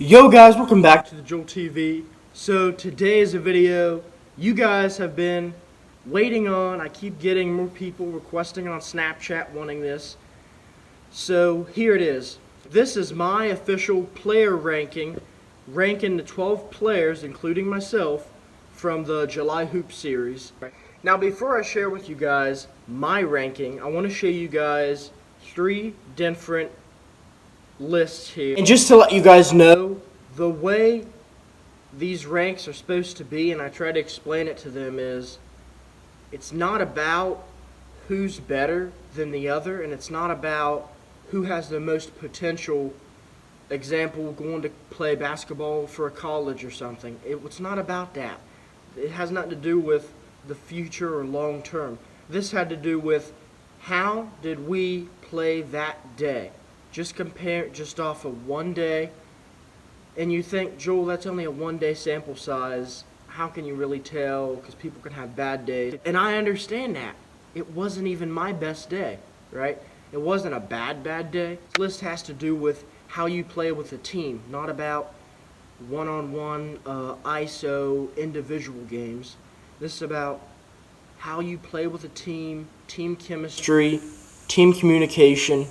Yo guys, welcome back to the Joel TV. So today is a video you guys have been waiting on. I keep getting more people requesting on Snapchat wanting this. So here it is. This is my official player ranking, ranking the 12 players, including myself, from the July Hoop series. Now before I share with you guys my ranking, I want to show you guys 3 different lists here. And just to let you guys know, the way these ranks are supposed to be, and I try to explain it to them, is it's not about who's better than the other, and it's not about who has the most potential. Example, going to play basketball for a college or something. It's not about that. It has nothing to do with the future or long term. This had to do with how did we play that day. Just compare it just off of one day, and you think, Joel, that's only a one-day sample size. How can you really tell? Because people can have bad days. And I understand that. It wasn't even my best day, right? It wasn't a bad day. This list has to do with how you play with a team, not about one-on-one ISO individual games. This is about how you play with a team, team chemistry, team communication.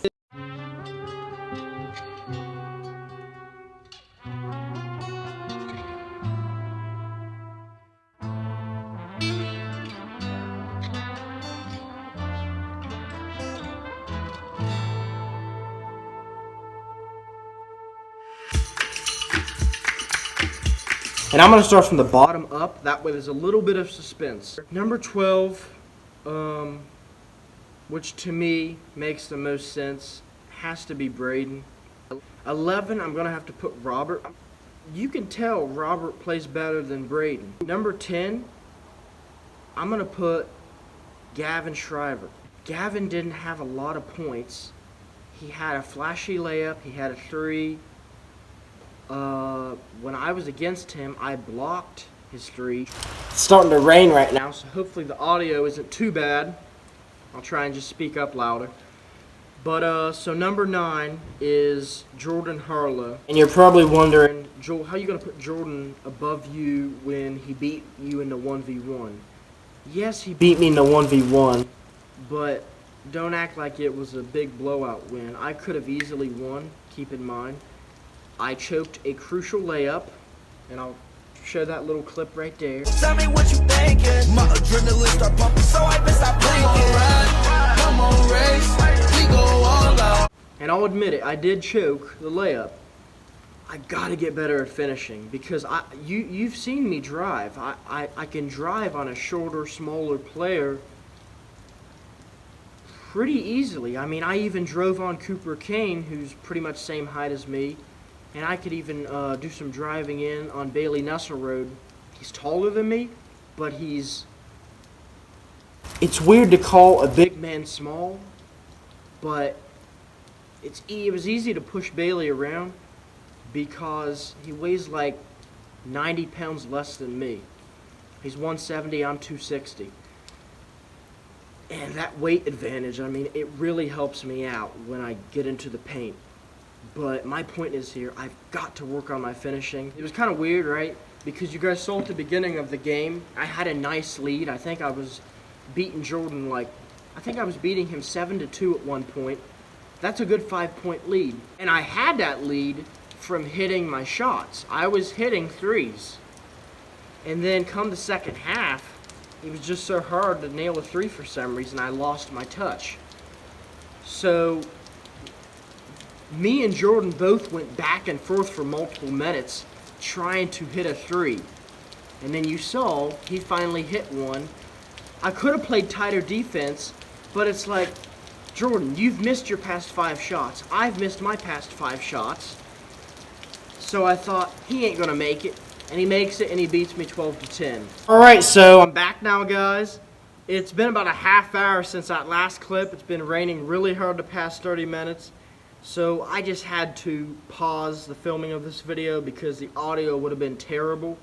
And I'm going to start from the bottom up, that way there's a little bit of suspense. Number 12, which to me makes the most sense, has to be Braden. 11, I'm going to have to put Robert. You can tell Robert plays better than Braden. Number 10, I'm going to put Gavin Shriver. Gavin didn't have a lot of points. He had a flashy layup, he had a 3. When I was against him, I blocked his 3. It's starting to rain right now, so hopefully the audio isn't too bad. I'll try and just speak up louder. But, so number 9 is Jordan Harlow. And you're probably wondering, Joel, how are you going to put Jordan above you when he beat you in the 1v1? Yes, he beat me in the 1v1, but don't act like it was a big blowout win. I could have easily won, keep in mind. I choked a crucial layup, and I'll show that little clip right there. Tell me what you thinking. My adrenaline start pumping, so I best stop blinking. Come on, race, we go all out. And I'll admit it, I did choke the layup. I gotta get better at finishing, because you've seen me drive. I can drive on a shorter, smaller player pretty easily. I mean, I even drove on Cooper Kane, who's pretty much same height as me. And I could even do some driving in on Bailey Nesselrode. He's taller than me, but it's weird to call a big man small, but it was easy to push Bailey around because he weighs like 90 pounds less than me. He's 170, I'm 260. And that weight advantage, I mean, it really helps me out when I get into the paint. But my point is here, I've got to work on my finishing. It was kind of weird, right? Because you guys saw at the beginning of the game, I had a nice lead. I think I was beating Jordan I think I was beating him 7-2 at one point. That's a good 5-point lead. And I had that lead from hitting my shots. I was hitting 3s. And then come the second half, it was just so hard to nail a 3 for some reason. I lost my touch. So me and Jordan both went back and forth for multiple minutes trying to hit a 3. And then you saw he finally hit one. I could have played tighter defense, but it's like, Jordan, you've missed your past 5 shots. I've missed my past 5 shots. So I thought, he ain't going to make it. And he makes it, and he beats me 12-10. Alright, so I'm back now, guys. It's been about a half hour since that last clip. It's been raining really hard the past 30 minutes. So I just had to pause the filming of this video because the audio would have been terrible,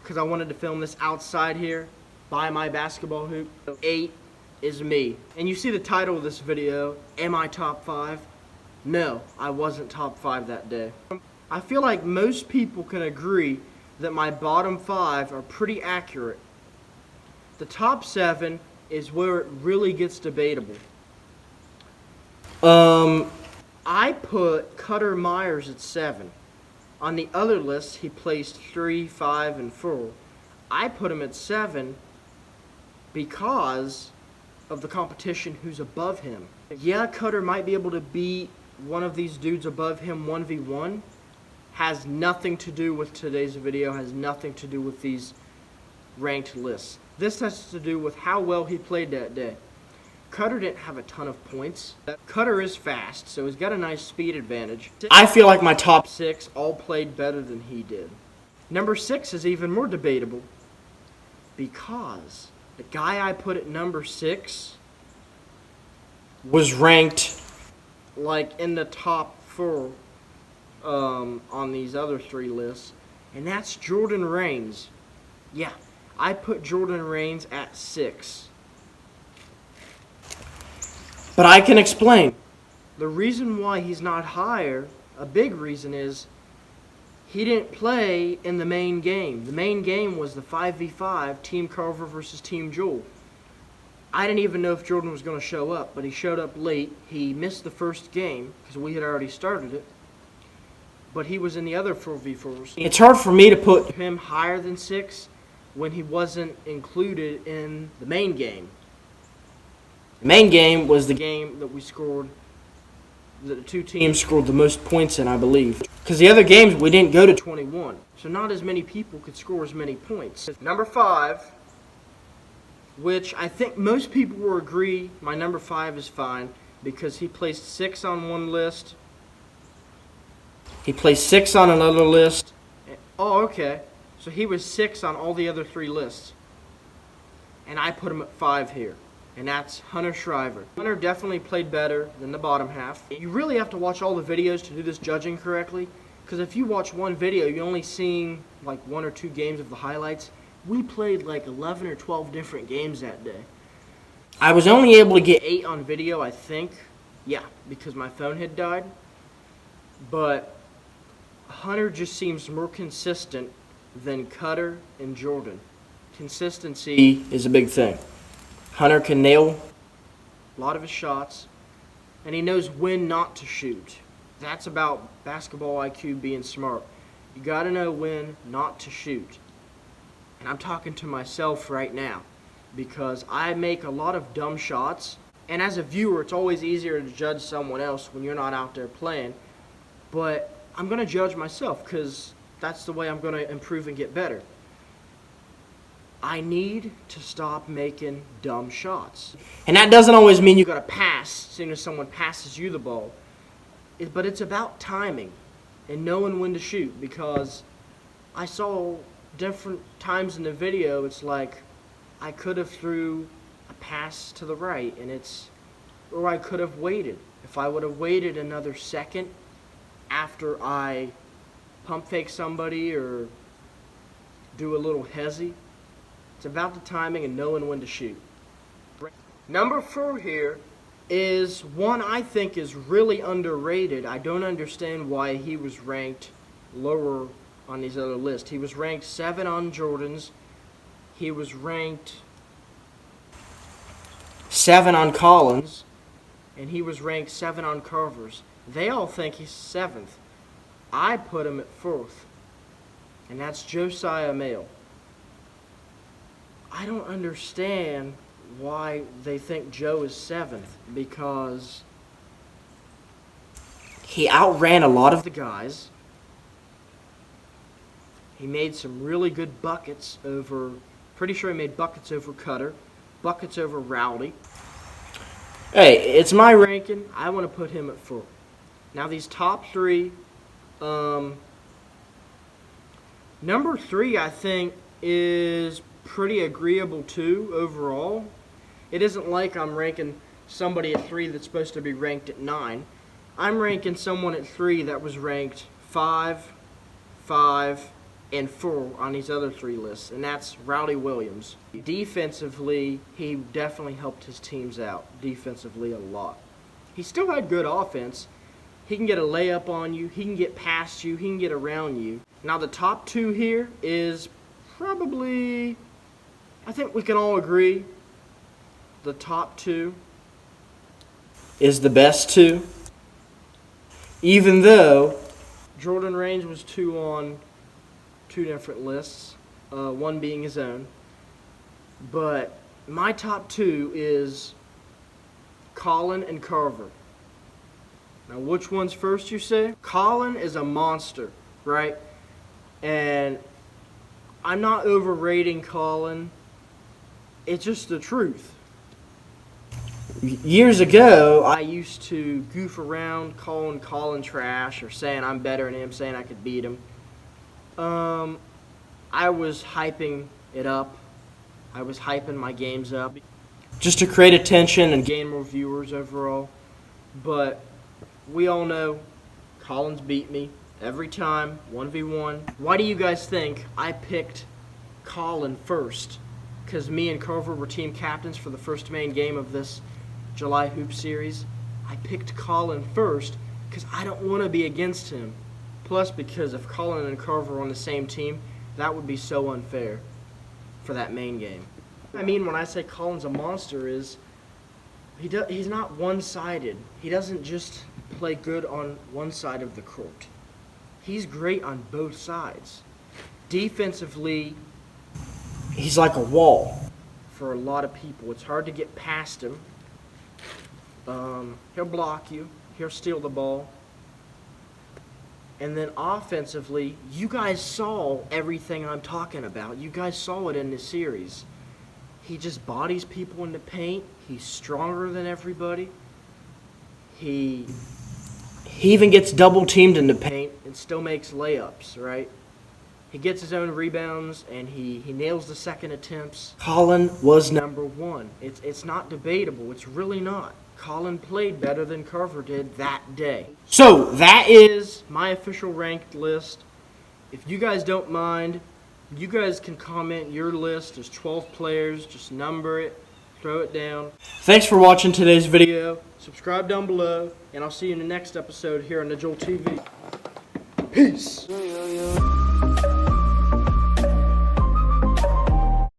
because I wanted to film this outside here by my basketball hoop. 8 is me. And you see the title of this video, Am I Top 5? No, I wasn't top 5 that day. I feel like most people can agree that my bottom 5 are pretty accurate. The top 7 is where it really gets debatable. I put Cutter Myers at 7. On the other list, he placed 3, 5, and 4. I put him at 7 because of the competition who's above him. Yeah, Cutter might be able to beat one of these dudes above him 1v1. Has nothing to do with today's video, has nothing to do with these ranked lists. This has to do with how well he played that day. Cutter didn't have a ton of points. Cutter is fast, so he's got a nice speed advantage. I feel like my top 6 all played better than he did. Number 6 is even more debatable because the guy I put at number 6 was ranked like in the top 4 on these other 3 lists, and that's Jordan Rains. Yeah, I put Jordan Rains at 6. But I can explain. The reason why he's not higher, a big reason is he didn't play in the main game. The main game was the 5v5, Team Carver versus Team Joel. I didn't even know if Jordan was going to show up, but he showed up late. He missed the first game because we had already started it. But he was in the other 4v4s. It's hard for me to put him higher than 6 when he wasn't included in the main game. The main game was the game that we scored, that the 2 teams scored the most points in, I believe. Because the other games, we didn't go to 21. So not as many people could score as many points. Number 5, which I think most people will agree my number 5 is fine because he placed 6 on one list. He placed 6 on another list. Oh, okay. So he was 6 on all the other 3 lists. And I put him at 5 here. And that's Hunter Shriver. Hunter definitely played better than the bottom half. You really have to watch all the videos to do this judging correctly. Because if you watch one video, you're only seeing like 1 or 2 games of the highlights. We played like 11 or 12 different games that day. I was only able to get 8 on video, I think. Yeah, because my phone had died. But Hunter just seems more consistent than Cutter and Jordan. Consistency is a big thing. Hunter can nail a lot of his shots, and he knows when not to shoot. That's about basketball IQ being smart. You got to know when not to shoot. And I'm talking to myself right now because I make a lot of dumb shots, and as a viewer, it's always easier to judge someone else when you're not out there playing. But I'm going to judge myself because that's the way I'm going to improve and get better. I need to stop making dumb shots. And that doesn't always mean you got to pass as soon as someone passes you the ball. But it's about timing and knowing when to shoot, because I saw different times in the video, it's like I could have threw a pass to the right, or I could have waited. If I would have waited another second after I pump fake somebody or do a little hezzy, it's about the timing and knowing when to shoot. Number 4 here is one I think is really underrated. I don't understand why he was ranked lower on these other lists. He was ranked 7 on Jordan's. He was ranked 7 on Collins. And he was ranked 7 on Carver's. They all think he's 7th. I put him at 4th. And that's Josiah Mail. I don't understand why they think Joe is 7th, because he outran a lot of the guys. He made some really good buckets over, pretty sure he made buckets over Cutter, buckets over Rowdy. Hey, it's my ranking. I want to put him at 4. Now these top 3, number 3 I think is pretty agreeable too overall. It isn't like I'm ranking somebody at 3 that's supposed to be ranked at 9. I'm ranking someone at 3 that was ranked 5, 5, and 4 on these other 3 lists, and that's Rowdy Williams. Defensively, he definitely helped his teams out defensively a lot. He still had good offense. He can get a layup on you. He can get past you. He can get around you. Now the top two here is probably, I think we can all agree, the top two is the best two. Even though Jordan Rains was two on two different lists, one being his own. But my top two is Colin and Carver. Now, which one's first, you say? Colin is a monster, right? And I'm not overrating Colin. It's just the truth. Years ago, I used to goof around calling Colin trash or saying I'm better than him, saying I could beat him. I was hyping it up. I was hyping my games up just to create attention and gain more viewers overall. But we all know Colin's beat me every time, 1v1. Why do you guys think I picked Colin first? Because me and Carver were team captains for the first main game of this July Hoop Series. I picked Colin first because I don't want to be against him. Plus, because if Colin and Carver were on the same team, that would be so unfair for that main game. I mean, when I say Colin's a monster, is he's not one-sided. He doesn't just play good on one side of the court. He's great on both sides. Defensively, he's like a wall for a lot of people. It's hard to get past him. He'll block you. He'll steal the ball. And then offensively, you guys saw everything I'm talking about. You guys saw it in this series. He just bodies people in the paint. He's stronger than everybody. He even gets double teamed in the paint and still makes layups, right? He gets his own rebounds and he nails the second attempts. Colin was number one. It's not debatable. It's really not. Colin played better than Carver did that day. So that is my official ranked list. If you guys don't mind, you guys can comment your list. There's 12 players. Just number it. Throw it down. Thanks for watching today's video. Subscribe down below. And I'll see you in the next episode here on the Joel TV. Peace.